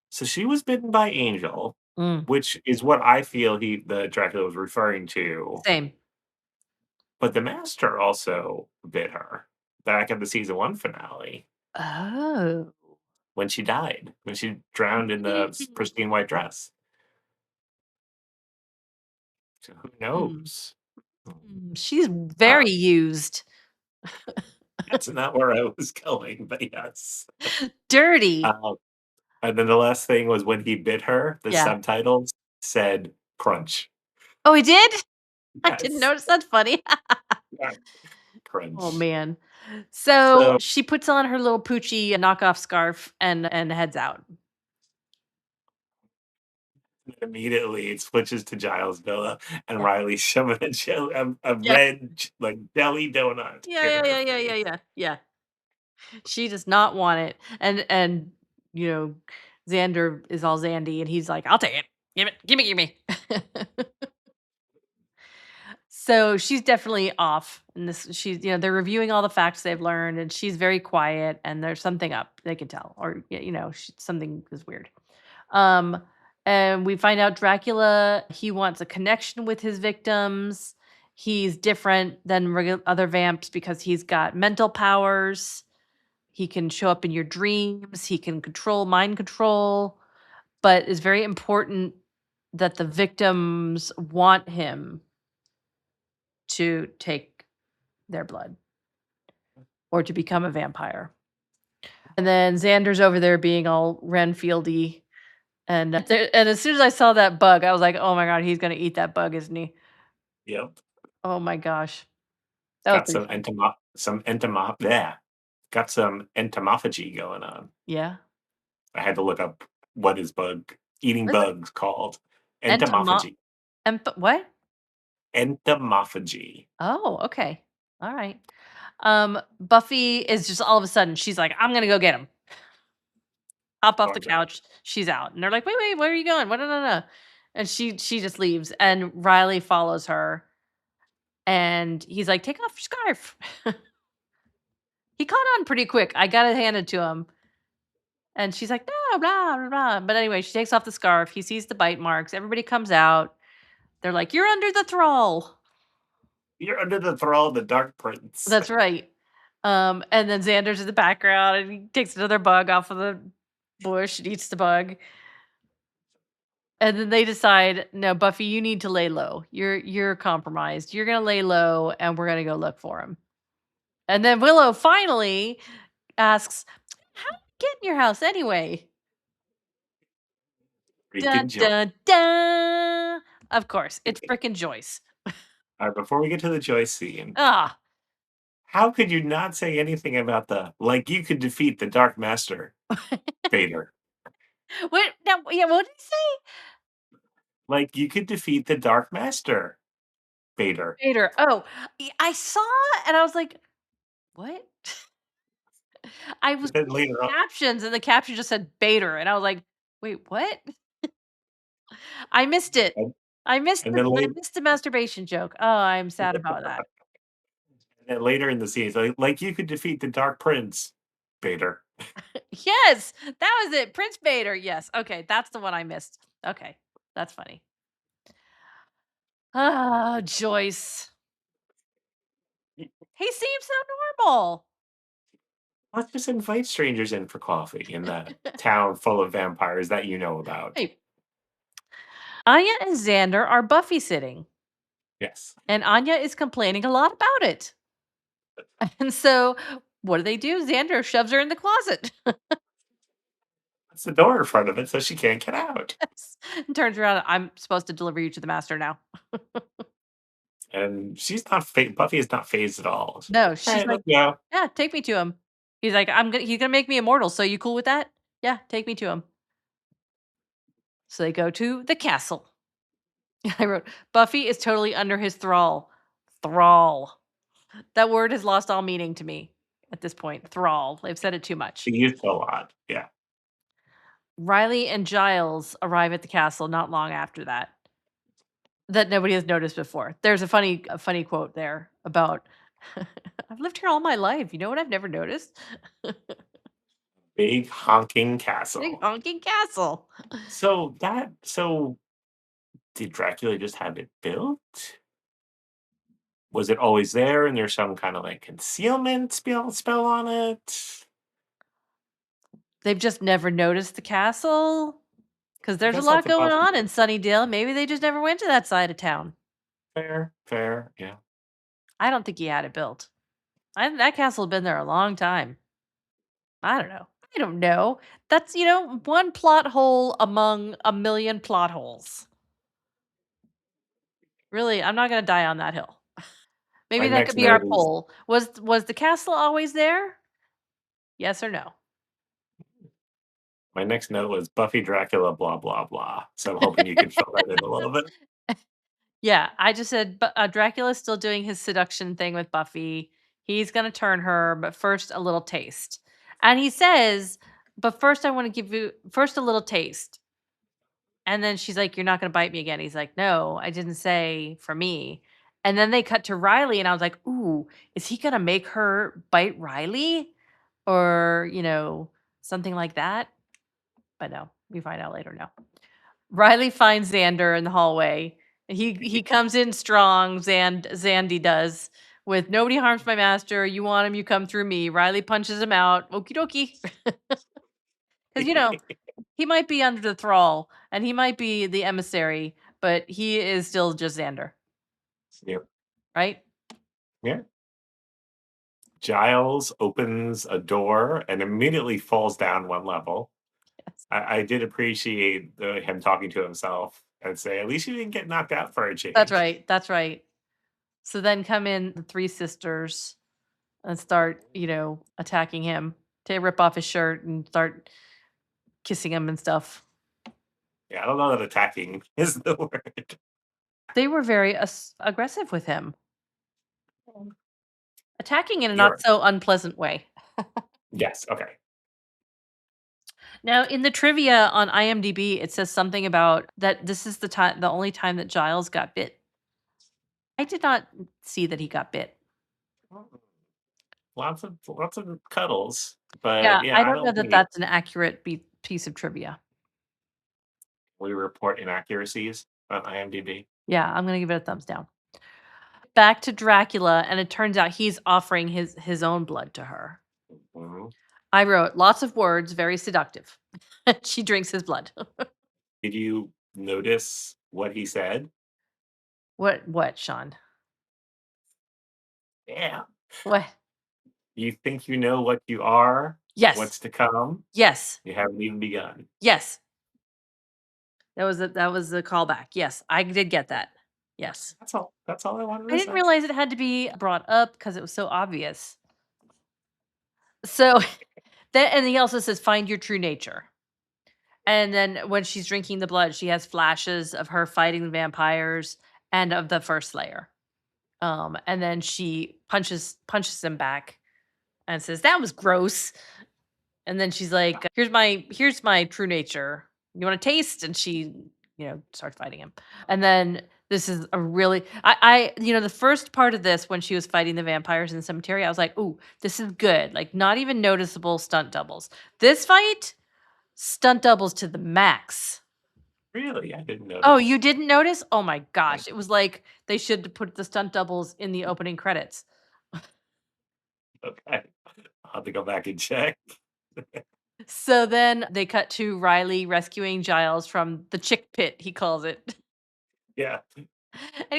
So she was bitten by Angel, Mm, which is what I feel the Dracula was referring to, same. but the Master also bit her back at the season 1 finale Oh. when she died, when she drowned in the pristine white dress. So who Mm, knows? she's Uh, very used. that's not where I was going, but yes. Dirty. Um, and then the last thing was when he bit her, the Yeah. subtitles said crunch. Oh, he did? I didn't Yes. notice, that's funny. Yeah. Oh, prince. man. So, So she puts on her little Poochie knockoff scarf and heads out. immediately it switches to Giles' villa, and Riley's shoving a Yeah. red like jelly donut Yeah, in yeah, her yeah, yeah, yeah, face. yeah, yeah. She does not want it, and, you know, Xander is all Zandy, and he's like, "I'll take it. Give it. Gimme, gimme." So, she's definitely off, and they're reviewing all the facts they've learned, and she's very quiet, and there's something up, they can tell, or, something is weird. Um, and we find out Dracula, he wants a connection with his victims. He's different than other vamps because he's got mental powers. He can show up in your dreams. He can control mind control, but it's very important that the victims want him to take their blood or to become a vampire. And then Xander's over there being all Renfieldy. And as soon as I saw that bug, I was like, "Oh my god, he's gonna eat that bug, isn't he?" Yep. Oh my gosh. That was Got pretty some funny. yeah. Got some entomophagy going on. Yeah. I had to look up what is bug eating What is it? bugs called. Entomo Entomophagy. what? Entomophagy. Oh, okay. Alright. Buffy is just all of a sudden, she's like, "I'm gonna go get him." Hop off the Storms out. couch, she's out. And they're like, "Wait, wait, where are you going? What no, no, no." And she just leaves, and Riley follows her, and he's like, "Take off your scarf." He caught on pretty quick, I gotta hand it to him. And she's like, "No, blah, blah, blah." But anyway, she takes off the scarf. He sees the bite marks. Everybody comes out. They're like, "You're under the thrall." You're under the thrall of the Dark Prince. That's right. And then Xander's in the background and he takes another bug off of the bush and eats the bug. And then they decide, no, Buffy, you need to lay low. You're compromised. You're gonna lay low and we're gonna go look for him. And then Willow finally asks, "How did he get in your house anyway?" Dun Freaking Joyce. dun dun. Of course, it's frickin' Joyce. Alright, before we get to the Joyce scene, Ah. how could you not say anything about the like you could defeat the Dark Master, Vader? What now yeah, what did he say? Like you could defeat the Dark Master, Vader. Vader. Oh, I saw and I was like, "What?" I was But then reading later on captions and the caption just said Bader, and I was like, "Wait, what?" I missed it. and I and then I later missed the masturbation joke. Oh, I'm sad about that. and later in the scene, it's like you could defeat the Dark Prince, Vader. Yes, that was it. Prince Bader. Yes. Okay, that's the one I missed. Okay, that's funny. Ah, Joyce. He seems so normal. Let's just invite strangers in for coffee in that town full of vampires that you know about. Hey, Anya and Xander are Buffy sitting, Yes. and Anya is complaining a lot about it. And so, what do? Xander shoves her in the closet. That's the door in front of it so she can't get out. Yes, and turns around. I'm supposed to deliver you to the master now. And she's not Buffy is not phased at all. She's No, like, she's "Alright, like, let's go." "Yeah, take me to him." He's like, He's gonna make me immortal. So you cool with that? Yeah, take me to him. So they go to the castle. I wrote, Buffy is totally under his thrall. Thrall. That word has lost all meaning to me at this point. Thrall. They've said it too much. She used a lot. Yeah. Riley and Giles arrive at the castle not long after that. That nobody has noticed before. There's a funny quote there about I've lived here all my life. You know what I've never noticed? Big honking Big castle. honking castle. So did Dracula just have it built? Was it always there and there's some kind of like concealment spell on it? They've just never noticed the castle because I there's a guess that's lot a going on in possibility. Sunnydale. Maybe they just never went to that side of town. Fair, fair, yeah. I don't think he had it built. That castle had been there a long time. I don't know. I don't know. That's, one plot hole among a million plot holes. Really, I'm not gonna die on that hill. My Maybe that could next be our note is poll. Was the castle always there? Yes or no? my next note was Buffy Dracula blah blah blah. So I'm hoping you can fill that in a little bit. Yeah, I just said, but Dracula's still doing his seduction thing with Buffy. He's gonna turn her, but first a little taste. And he says, "But first, I want to give you first a little taste." And then she's like, "You're not gonna bite me again." He's like, "No, I didn't say for me." And then they cut to Riley, and I was like, "Ooh, is he gonna make her bite Riley, or something like that?" But no, we find out later. No. Riley finds Xander in the hallway. He comes in strong, Zandy does, with "Nobody harms my master. You want him, you come through me." Riley punches him out. Okie dokie. Because he might be under the thrall and he might be the emissary, but he is still just Xander, Yep. right? Yeah. Giles opens a door and immediately falls down one level. Yes. I did appreciate him talking to himself and say, "At least you didn't get knocked out for a That's change." right. That's right. So then come in the three sisters and start, attacking him. They rip off his shirt and start kissing him and stuff. Yeah, I don't know that attacking is the word. They were very aggressive with him, attacking in a You're not right. so unpleasant way. Yes. Okay. Now, in the trivia on IMDb, it says something about that this is the only time that Giles got bit. I did not see that he got bit. Lots of cuddles, Yeah, but yeah, I I don't know don't that think that's an accurate piece of trivia. we report inaccuracies on IMDb. Yeah, I'm gonna give it a thumbs down. Back to Dracula, and it turns out he's offering his own blood to her. Mhm. I wrote lots of words, very seductive. She drinks his blood. Did you notice what he said? What, Sean? Yeah. What? You think you know what you are, Yes. what's to come? Yes. You haven't even begun. Yes. That was a callback. Yes, I did get that. Yes. That's all. That's all I wanted I to didn't say. realize it had to be brought up because it was so obvious. So, then and he also says, "Find your true nature." And then when she's drinking the blood, she has flashes of her fighting the vampires and of the first Slayer. And then she punches him back and says, "That was gross." And then she's like, "Here's my true nature. You want to taste?" And she, starts fighting him. And then this is a really the first part of this when she was fighting the vampires in the cemetery, I was like, "Ooh, this is good." Like not even noticeable stunt doubles. This fight, stunt doubles to the max. Really? I didn't Oh, you notice. didn't notice? Oh my No. gosh. It was like they should put the stunt doubles in the opening credits. Okay. I'll have to go back and check. So then they cut to Riley rescuing Giles from the chick pit, he calls it. Yeah. And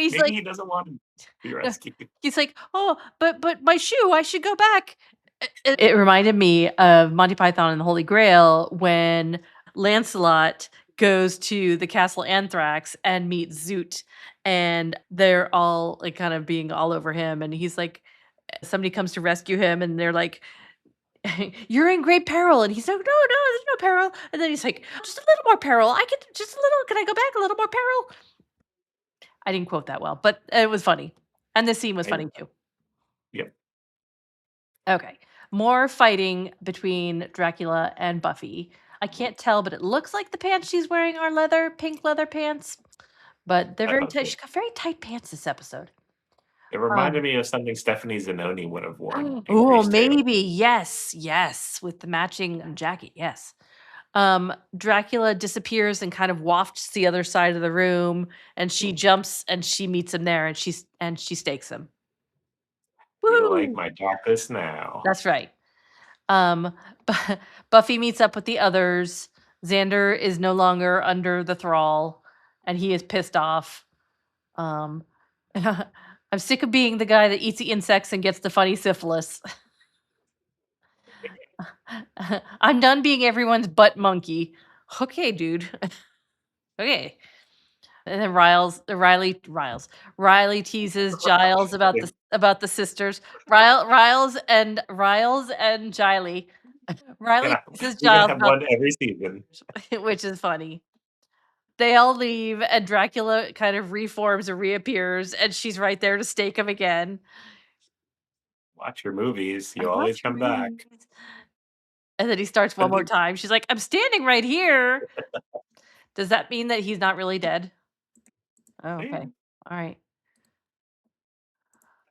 he's Maybe like, he doesn't want to be yeah, rescued. he's like, "Oh, but my shoe, I should go back." It reminded me of Monty Python and the Holy Grail when Lancelot goes to the Castle Anthrax and meets Zoot, and they're all like kind of being all over him, and he's like, somebody comes to rescue him, and they're like, "You're in great peril," and he's like, "No, no, there's no peril." And then he's like, "Just a little more peril. I could just a little. Can I go back a little more peril?" I didn't quote that well, but it was funny, and the scene was I, funny too. yep. Okay. More fighting between Dracula and Buffy. I can't tell, but it looks like the pants she's wearing are pink leather pants, but they're I very thought tight. so. She's got very tight pants this episode. It reminded Um, me of something Stephanie Zanoni would have worn in oh, Grease too. maybe. Yes, yes, with the matching jacket. Yes. Dracula disappears and kind of wafts to the other side of the room, and she jumps and she meets him there, and she stakes him. Feel like Woo! my darkest now. That's right. Um, Bu Buffy meets up with the others. Xander is no longer under the thrall, and he is pissed off. Um, I'm sick of being the guy that eats the insects and gets the funny syphilis. I'm done being everyone's butt monkey. Okay, dude. Okay. And then Riley teases Giles about the sisters. Riles and Giley. You Riley know, teases you're gonna Giles have about one every season. which is funny. They all leave, and Dracula kind of reforms and reappears, and she's right there to stake him again. Watch your movies. I You always watch your come back. movies. And then he starts one But more the time. She's like, "I'm standing right here." Does that mean that he's not really dead? Oh, okay. yeah, Alright.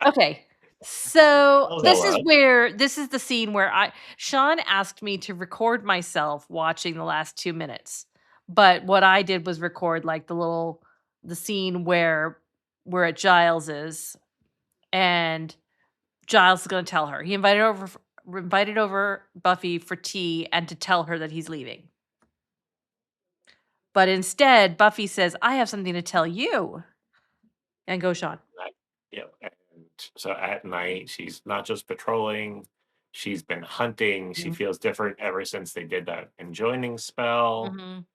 Okay. So, tells a this is lot. where this is the scene where I Sean asked me to record myself watching the last 2 minutes. But what I did was record, like, the scene where we're at Giles's, and Giles is gonna tell her. He invited over Buffy for tea and to tell her that he's leaving. But instead, Buffy says, "I have something to tell you." And go, Sean. Night. Yeah, and so at night, she's not just patrolling, she's been hunting. She Mhm. feels different ever since they did that enjoining spell Mhm.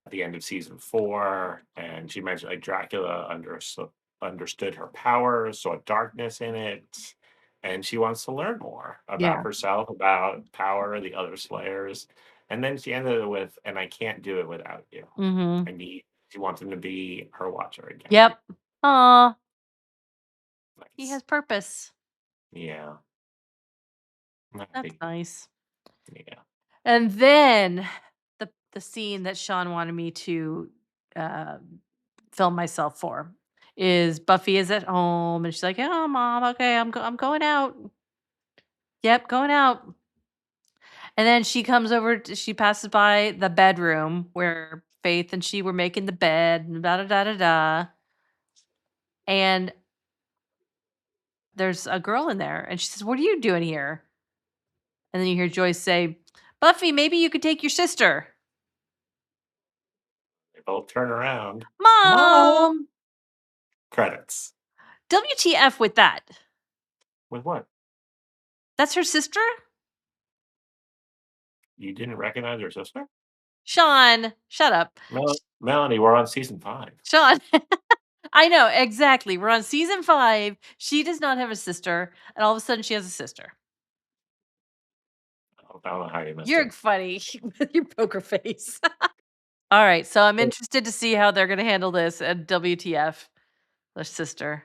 at the end of season 4, and she mentioned, like, Dracula understood her powers, saw darkness in it, and she wants to learn more about Yeah. herself, about power, the other slayers, and then she ended it with, "And I can't do it without you. Mhm. I need." She wants him to be her watcher again. Yep. Aw, he Nice. has purpose. Yeah. I'm That's happy. nice. Yeah. And then the scene that Sean wanted me to, uh, film myself for is Buffy is at home, and she's like, "Oh, mom, okay, I'm going out. Yep, going out." And then she passes by the bedroom where Faith and she were making the bed, and da da da da da. And there's a girl in there, and she says, "What are you doing here?" And then you hear Joyce say, "Buffy, maybe you could take your sister." They both turn around. Mom! Mom! Credits. WTF with that? With what? That's her sister? You didn't recognize your sister? Sean, shut up. Melanie, we're on season 5. Sean, I know, exactly. We're on season 5. She does not have a sister, and all of a sudden she has a sister. I don't know how you missed You're it. funny with your poker face. All right, so I'm So, interested to see how they're gonna handle this at WTF. The sister.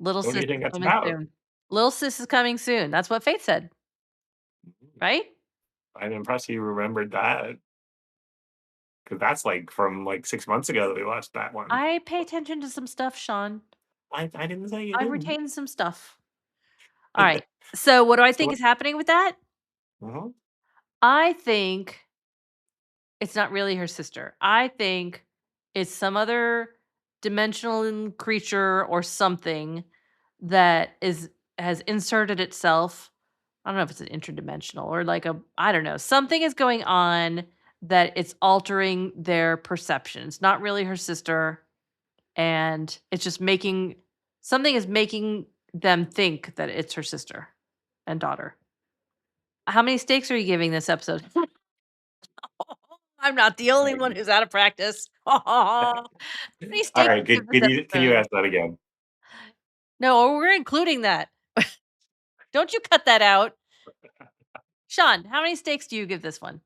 Little what do sis you think is that's coming about? soon. Little sis is coming soon. That's what Faith said, Mhm. right? I'm impressed you remembered that, because that's, like, from, like, 6 months ago that we watched that one. I pay attention to some stuff, Sean. I didn't say you I didn't. retain some stuff. All right. So what do I So think what is happening with that? Mhm. I think it's not really her sister. I think it's some other dimensional creature or something that is has inserted itself. I don't know if it's an interdimensional or like a I don't know. Something is going on that it's altering their perception. It's not really her sister, and it's just making something is making them think that it's her sister and daughter. How many stakes are you giving this episode? I'm not the only one Alright. who's out of practice. How many stakes Alright, do you give could this can you episode? ask that again? No, we're including that. Don't you cut that out. Sean, how many stakes do you give this one?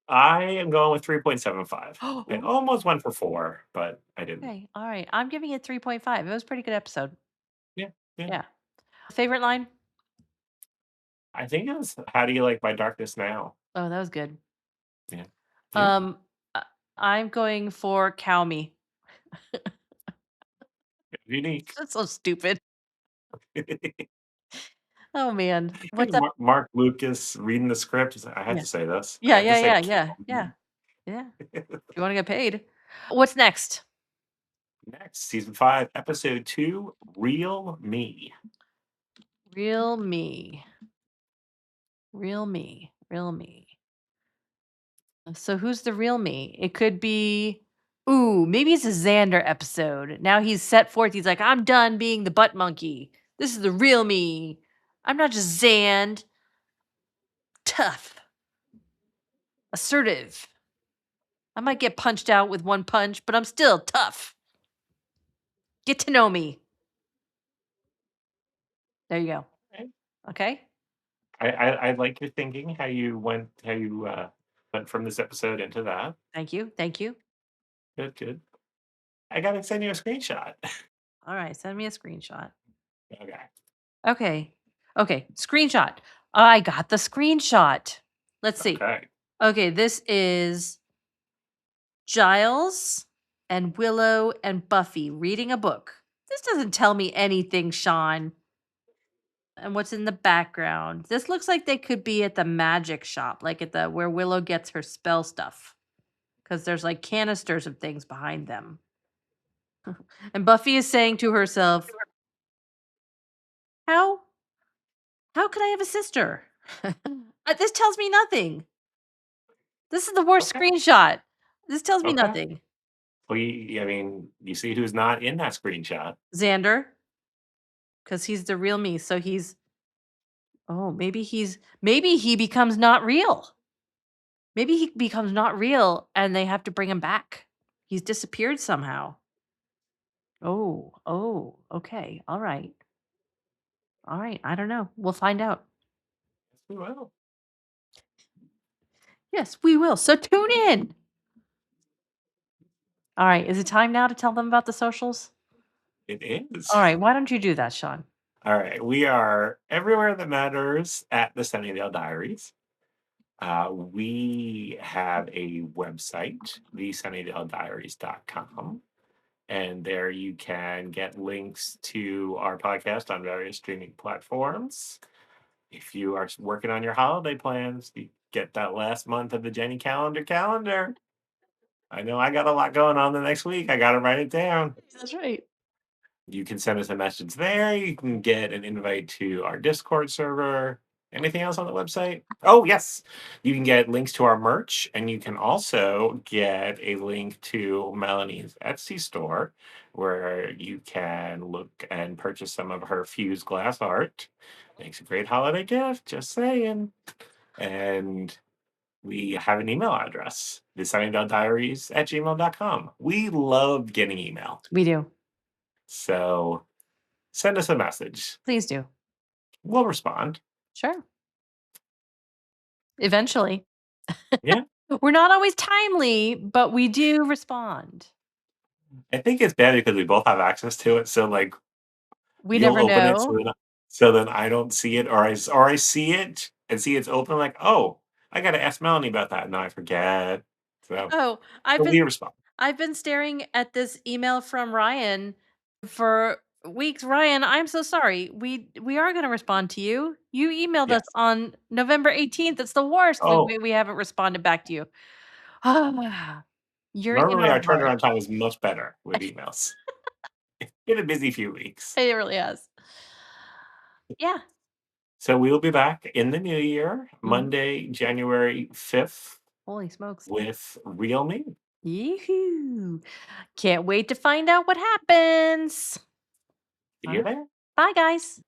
I am going with 3.75. I Oh, almost went for 4, but I didn't. okay. All right. I'm giving it 3.5. It was a pretty good episode. Yeah, yeah. Yeah. Favorite line? I think it was, "How do you like my darkness now?" Oh, that was good. Yeah. You? Um, uh, I'm going for cow me. Unique. That's so stupid. Oh man. What's up? Mark Lucas reading the script, he's like, "I had Yeah. to say this. I Yeah, had to yeah, say yeah, yeah, yeah, Calvin." yeah. If you want to get paid. What's next? Next, season 5, episode 2, Real Me. Real me. Real me. Real me. So who's the real me? It could be ooh, maybe it's a Xander episode. Now he's set forth. He's like, I'm done being the butt monkey. This is the real me. I'm not just Xand. Tough. Assertive. I might get punched out with one punch, but I'm still tough. Get to know me. There you go. Okay. Okay? I like your thinking, how you went from this episode into that. Thank you. Thank you. Good, good. I gotta send you a screenshot. All right, send me a screenshot. Okay. Okay. Okay, screenshot. I got the screenshot. Let's see. Okay. Okay, this is Giles and Willow and Buffy reading a book. This doesn't tell me anything, Sean. And what's in the background? This looks like they could be at the magic shop, like at the where Willow gets her spell stuff. Because there's like canisters of things behind them. And Buffy is saying to herself, How how could I have a sister? This tells me nothing. This is the worst Okay. screenshot. This tells me Okay. nothing. Well, I mean, you see who's not in that screenshot. Xander, because he's the real me. So he's oh, maybe he becomes not real. Maybe he becomes not real and they have to bring him back. He's disappeared somehow. Oh, okay. All right. All right. I don't know. We'll find out. Yes, we will. Yes, we will. So tune in. All right. Is it time now to tell them about the socials? It is. All right. Why don't you do that, Sean? All right. We are everywhere that matters at the Sunnydale Diaries. We have a website, thesunnydalediaries.com. And there you can get links to our podcast on various streaming platforms. If you are working on your holiday plans, you get that last month of the Jenny calendar. I know I got a lot going on the next week. I got to write it down. That's right. You can send us a message there. You can get an invite to our Discord server. Anything else on the website? Oh, yes. You can get links to our merch, and you can also get a link to Melanie's Etsy store where you can look and purchase some of her fused glass art. Makes a great holiday gift, just saying. And we have an email address, thesunnydalediaries@gmail.com. We love getting email. We do. So send us a message. Please do. We'll respond. Sure. Eventually. Yeah. We're not always timely, but we do respond. I think it's bad because we both have access to it. So like We you'll never open it know. so then I don't see it, or I see it and see it's open like, oh, I gotta ask Melanie about that. And then I forget. So Oh, I've but been we respond. I've been staring at this email from Ryan for weeks. Ryan, I'm so sorry. We are going to respond to you. You emailed us Yes. on November 18th. It's the worst. Oh, We haven't responded back to you. You're in normally our our heart. turnaround time is much better with emails. Been a busy few weeks. It really has. Yeah. So we will be back in the new year, Mhm. Monday, January 5th, Holy smokes. with Real Me. Yee-hoo. Can't wait to find out what happens. See All you right. there. Bye, guys.